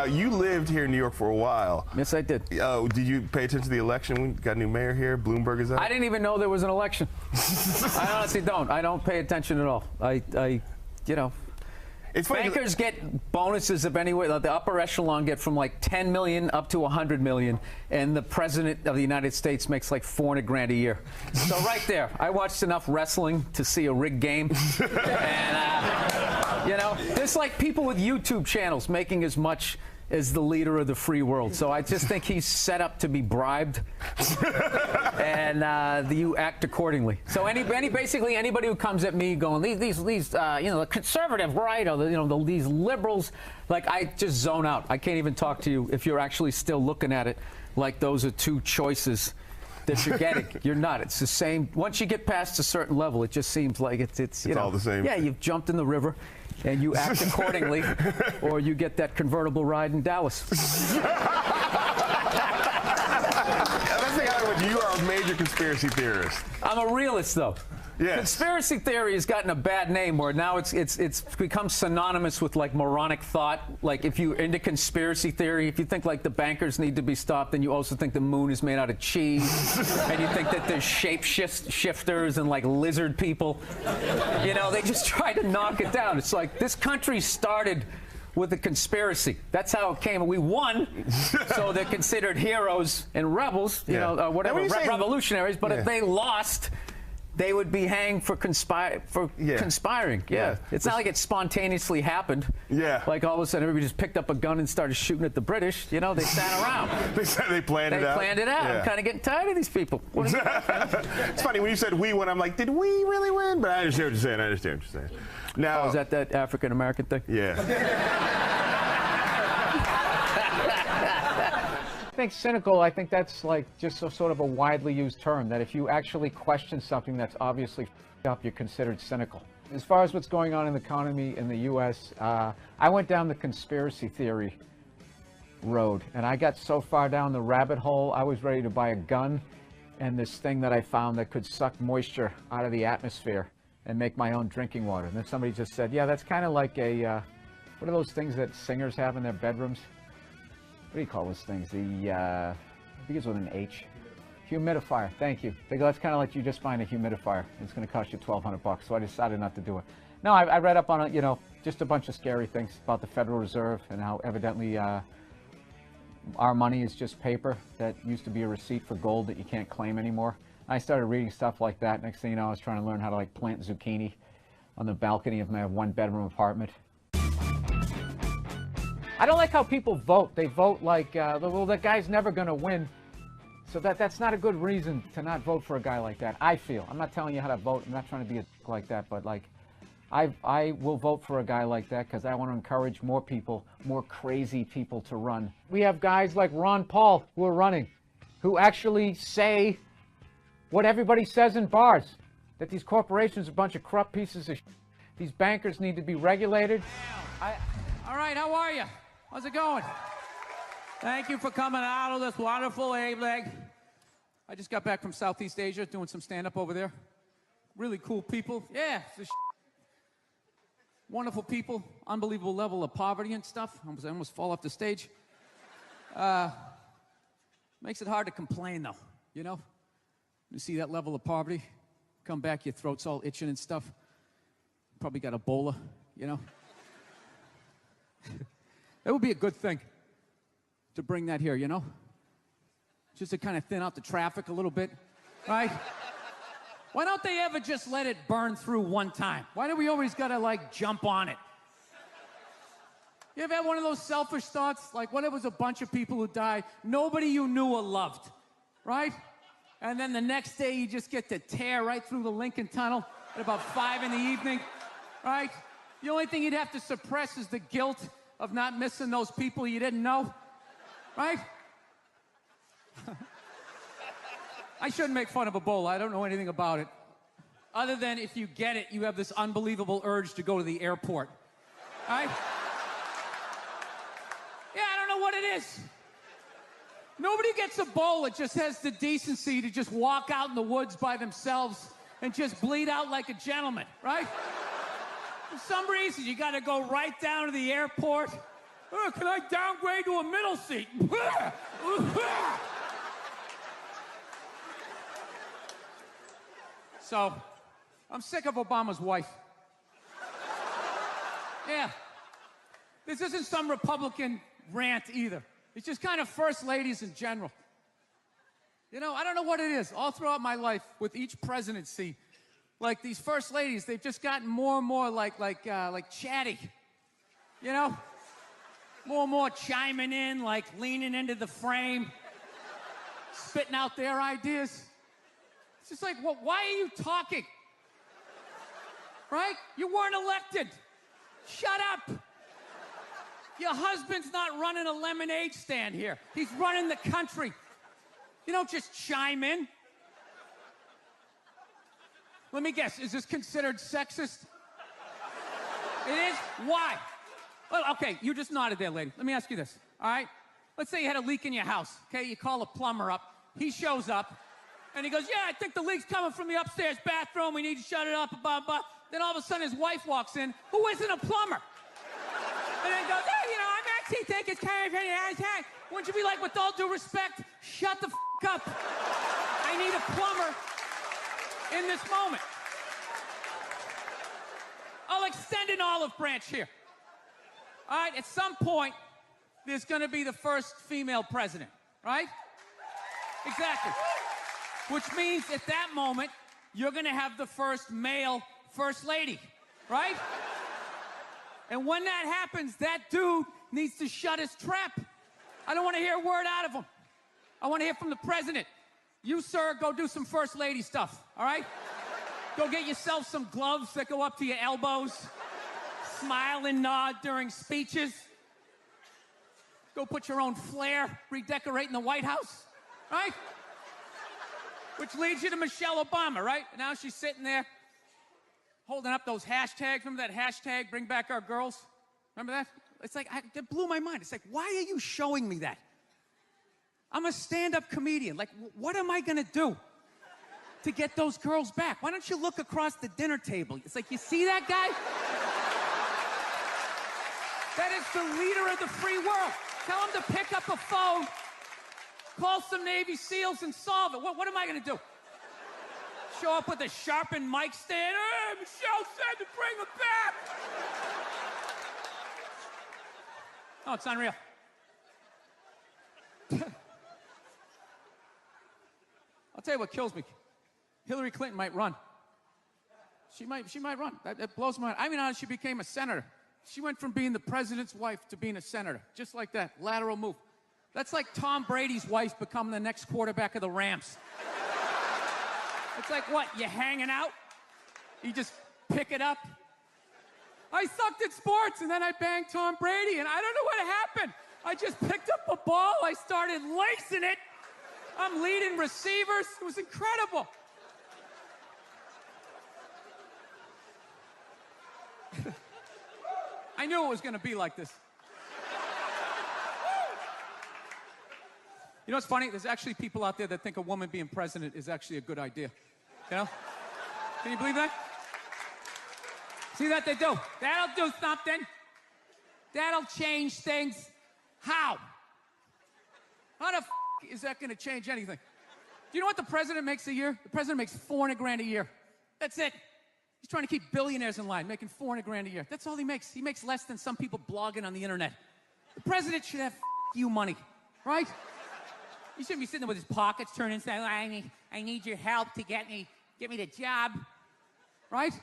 You lived here in New York for a while. Yes, I did. Did you pay attention to the election? We got a new mayor here. Bloomberg is out. I didn't even know there was an election. I honestly don't. I don't pay attention at all. You know. It's funny. Bankers get bonuses of any way. The upper echelon get from like 10 million up to 100 million, and the president of the United States makes like 400 grand a year. So right there, I watched enough wrestling to see a rigged game, and you know, there's like people with YouTube channels making as much as the leader of the free world. So I just think he's set up to be bribed, and you act accordingly. So basically anybody who comes at me going these you know, the conservative right or these liberals, like, I just zone out. I can't even talk to you if you're actually still looking at it like those are two choices that you're getting. You're not. It's the same. Once you get past a certain level, it just seems like it's you know, all the same. Yeah, you've jumped in the river, and you act accordingly, or you get that convertible ride in Dallas. You are a major conspiracy theorist. I'm a realist, though. Yes. Conspiracy theory has gotten a bad name where now it's become synonymous with like moronic thought. Like if you're into conspiracy theory, if you think like the bankers need to be stopped, then you also think the moon is made out of cheese, and you think that there's shifters and like lizard people. You know, they just try to knock it down. It's like this country started with a conspiracy. That's how it came. We won, so they're considered heroes and rebels, you know, whatever, revolutionaries. But if they lost, they would be hanged for conspiring. Yeah. It's not like it spontaneously happened. Yeah. Like all of a sudden everybody just picked up a gun and started shooting at the British. You know, they sat around. They planned it out. They planned it out. Yeah. I'm kind of getting tired of these people. It's funny, when you said we won, I'm like, did we really win? But I understand what you're saying. Now, is that African-American thing? Yeah. I think cynical, I think that's like just sort of a widely used term, that if you actually question something that's obviously up, you're considered cynical. As far as what's going on in the economy in the U.S., I went down the conspiracy theory road, and I got so far down the rabbit hole, I was ready to buy a gun and this thing that I found that could suck moisture out of the atmosphere and make my own drinking water. And then somebody just said, yeah, that's kind of like a, what are those things that singers have in their bedrooms? What do you call those things? I think it's with an H. Humidifier, thank you. They go, that's kind of like you just find a humidifier. It's going to cost you $1,200, so I decided not to do it. No, I read up on it, you know, just a bunch of scary things about the Federal Reserve and how evidently our money is just paper that used to be a receipt for gold that you can't claim anymore. I started reading stuff like that. Next thing you know, I was trying to learn how to like plant zucchini on the balcony of my one-bedroom apartment. I don't like how people vote. They vote like, well, that guy's never going to win. So that's not a good reason to not vote for a guy like that, I feel. I'm not telling you how to vote. I'm not trying to be a like that, but like, I will vote for a guy like that because I want to encourage more people, more crazy people to run. We have guys like Ron Paul who are running, who actually say what everybody says in bars, that these corporations are a bunch of corrupt pieces of shit. These bankers need to be regulated. All right, how are you? How's it going? Thank you for coming out of this wonderful A-leg. I just got back from Southeast Asia doing some stand-up over there. Really cool people. Yeah, wonderful people. Unbelievable level of poverty and stuff. I almost fall off the stage. Makes it hard to complain, though, you know? You see that level of poverty, come back, your throat's all itching and stuff. Probably got Ebola, you know? That would be a good thing to bring that here, you know? Just to kind of thin out the traffic a little bit, right? Why don't they ever just let it burn through one time? Why do we always gotta like jump on it? You ever had one of those selfish thoughts? Like, what if it was a bunch of people who died, nobody you knew or loved, right? And then the next day you just get to tear right through the Lincoln Tunnel at about 5 in the evening, right? The only thing you'd have to suppress is the guilt of not missing those people you didn't know, right? I shouldn't make fun of Ebola. I don't know anything about it. Other than if you get it, you have this unbelievable urge to go to the airport, right? Yeah, I don't know what it is. Nobody gets Ebola, just has the decency to just walk out in the woods by themselves and just bleed out like a gentleman, right? For some reason, you got to go right down to the airport. Oh, can I downgrade to a middle seat? So, I'm sick of Obama's wife. Yeah. This isn't some Republican rant either. It's just kind of first ladies in general. You know, I don't know what it is. All throughout my life, with each presidency, like these first ladies, they've just gotten more and more like chatty. You know? More and more chiming in, like leaning into the frame, spitting out their ideas. It's just like, well, why are you talking? Right? You weren't elected. Shut up. Your husband's not running a lemonade stand here. He's running the country. You don't just chime in. Let me guess, is this considered sexist? It is? Why? Well, okay, you just nodded there, lady. Let me ask you this, all right? Let's say you had a leak in your house, okay? You call a plumber up. He shows up, and he goes, yeah, I think the leak's coming from the upstairs bathroom. We need to shut it up, blah, blah. Then all of a sudden, his wife walks in, who isn't a plumber. And then goes, hey, you know, I'm actually thinking it's kind of... Wouldn't you be like, with all due respect, shut the up. I need a plumber in this moment. I'll extend an olive branch here. All right, at some point, there's going to be the first female president, right? Exactly. Which means at that moment, you're going to have the first male first lady, right? And when that happens, that dude needs to shut his trap. I don't want to hear a word out of him. I want to hear from the president. You, sir, go do some first lady stuff, all right? Go get yourself some gloves that go up to your elbows. Smile and nod during speeches. Go put your own flair redecorating the White House, right? Which leads you to Michelle Obama, right? Now she's sitting there holding up those hashtags. Remember that hashtag, bring back our girls? Remember that? It's like, that blew my mind. It's like, why are you showing me that? I'm a stand-up comedian. Like, what am I gonna do to get those girls back? Why don't you look across the dinner table? It's like, you see that guy? That is the leader of the free world. Tell him to pick up a phone, call some Navy SEALs and solve it. What am I gonna do? Show up with a sharpened mic stand? Hey, Michelle said to bring him back. Oh, it's unreal. I'll tell you what kills me. Hillary Clinton might run. She might run. That blows my mind. I mean, how she became a senator. She went from being the president's wife to being a senator. Just like that. Lateral move. That's like Tom Brady's wife becoming the next quarterback of the Rams. It's like, what, you hanging out? You just pick it up? I sucked at sports, and then I banged Tom Brady, and I don't know what happened. I just picked up a ball. I started lacing it. I'm leading receivers. It was incredible. I knew it was going to be like this. You know what's funny? There's actually people out there that think a woman being president is actually a good idea. You know? Can you believe that? See that they do? That'll do something. That'll change things. How? How the is that going to change anything? Do you know what the president makes a year? The president makes $400,000 a year. That's it. He's trying to keep billionaires in line, making $400,000 a year. That's all he makes. He makes less than some people blogging on the internet. The president should have you money, right? He shouldn't be sitting there with his pockets turned inside. I need your help to get me the job, right?